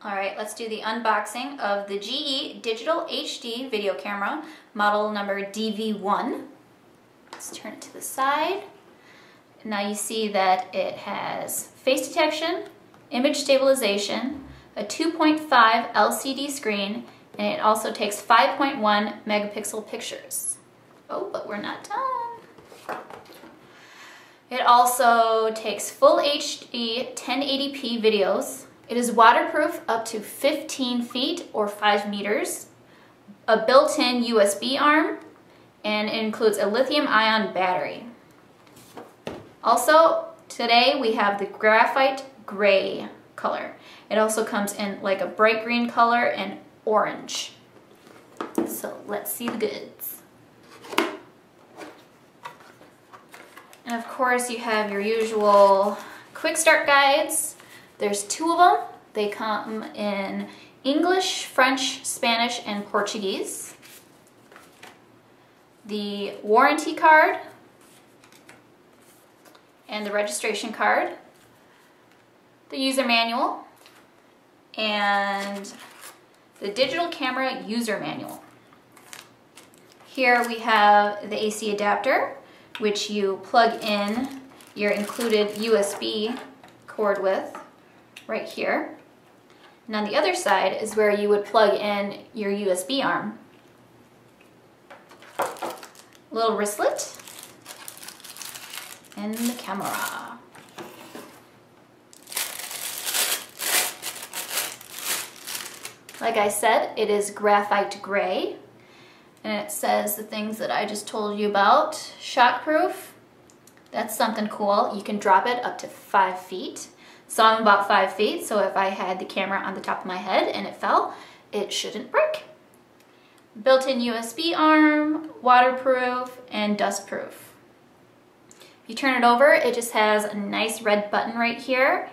Alright, let's do the unboxing of the GE Digital HD video camera, model number DV1. Let's turn it to the side. Now you see that it has face detection, image stabilization, a 2.5 LCD screen, and it also takes 5.1 megapixel pictures. Oh, but we're not done. It also takes full HD 1080p videos. It is waterproof up to 15 feet or 5 meters, a built-in USB arm, and it includes a lithium-ion battery. Also, today we have the graphite gray color. It also comes in like a bright green color and orange. So let's see the goods. And of course you have your usual quick start guides. There's 2 of them. They come in English, French, Spanish, and Portuguese. The warranty card and the registration card, the user manual, and the digital camera user manual. Here we have the AC adapter, which you plug in your included USB cord with, right here. And on the other side is where you would plug in your USB arm. Little wristlet, and the camera. Like I said, it is graphite gray, and it says the things that I just told you about. Shockproof, that's something cool. You can drop it up to 5 feet. So I'm about 5 feet, so if I had the camera on the top of my head and it fell, it shouldn't break. Built-in USB arm, waterproof, and dustproof. If you turn it over, it just has a nice red button right here,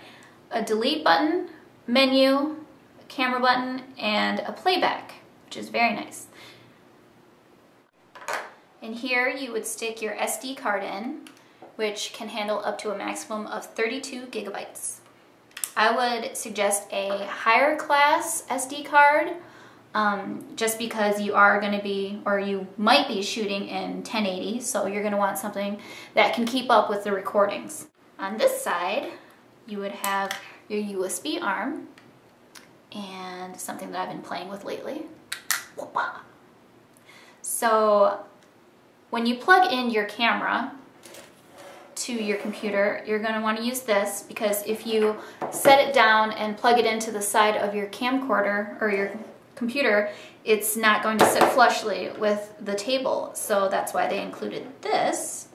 a delete button, menu, a camera button, and a playback, which is very nice. And here you would stick your SD card in, which can handle up to a maximum of 32 gigabytes. I would suggest a higher class SD card, just because you are going to be, or you might be shooting in 1080, so you're going to want something that can keep up with the recordings. On this side, you would have your USB arm, and something that I've been playing with lately. So when you plug in your camera to your computer, you're going to want to use this, because if you set it down and plug it into the side of your camcorder or your computer, it's not going to sit flushly with the table. So that's why they included this,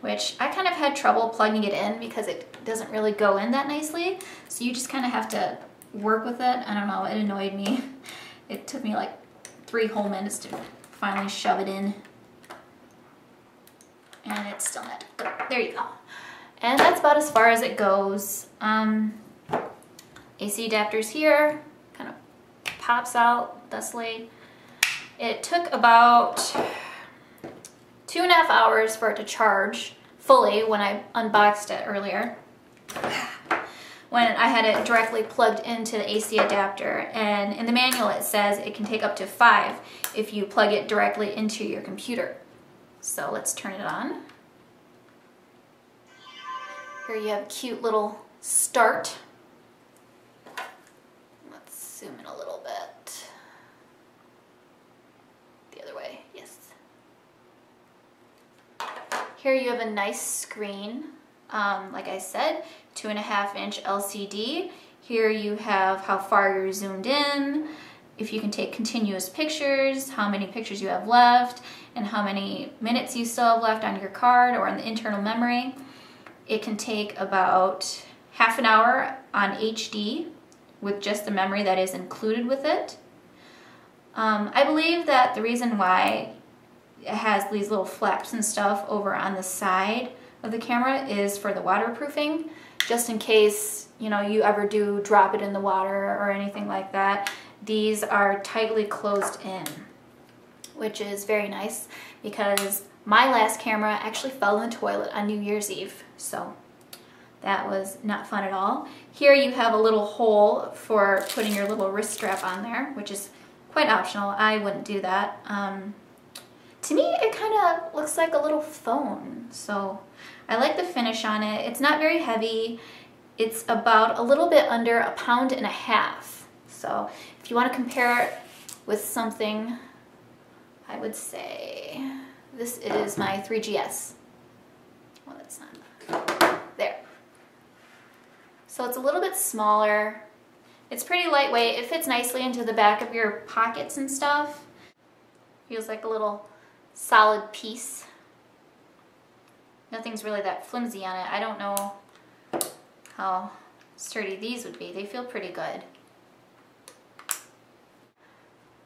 which I kind of had trouble plugging it in because it doesn't really go in that nicely. So you just kind of have to work with it. I don't know, it annoyed me. It took me like 3 whole minutes to finally shove it in. And it's still not. There you go. And that's about as far as it goes. AC adapters here, kind of pops out thusly. It took about 2.5 hours for it to charge fully when I unboxed it earlier, when I had it directly plugged into the AC adapter. And in the manual it says it can take up to 5 if you plug it directly into your computer. So let's turn it on. Here you have a cute little start. Let's zoom in a little bit. The other way, yes. Here you have a nice screen. Like I said, 2.5-inch LCD. Here you have how far you're zoomed in, if you can take continuous pictures, how many pictures you have left, and how many minutes you still have left on your card or on the internal memory. It can take about half an hour on HD with just the memory that is included with it. I believe that the reason why it has these little flaps and stuff over on the side of the camera is for the waterproofing, just in case, you know, you ever do drop it in the water or anything like that. These are tightly closed in, which is very nice, because my last camera actually fell in the toilet on New Year's Eve. So That was not fun at all. Here you have a little hole for putting your little wrist strap on there, which is quite optional. I wouldn't do that. To me, it kind of looks like a little phone, so I like the finish on it. It's not very heavy. It's about a little bit under 1.5 pounds. So if you want to compare it with something, I would say this is my 3GS. Well, that's not, there. So it's a little bit smaller. It's pretty lightweight. It fits nicely into the back of your pockets and stuff. Feels like a little solid piece. Nothing's really that flimsy on it. I don't know how sturdy these would be. They feel pretty good.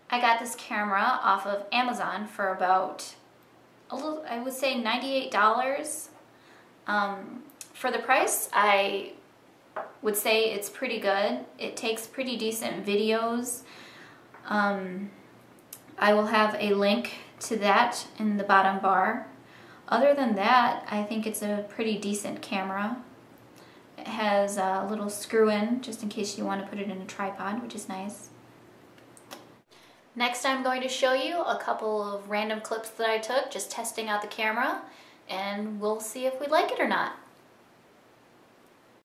I got this camera off of Amazon for about I would say $98. For the price, I would say it's pretty good. It takes pretty decent videos. I will have a link to that in the bottom bar. Other than that, I think it's a pretty decent camera. It has a little screw in just in case you want to put it in a tripod, which is nice. Next, I'm going to show you a couple of random clips that I took just testing out the camera, and we'll see if we like it or not.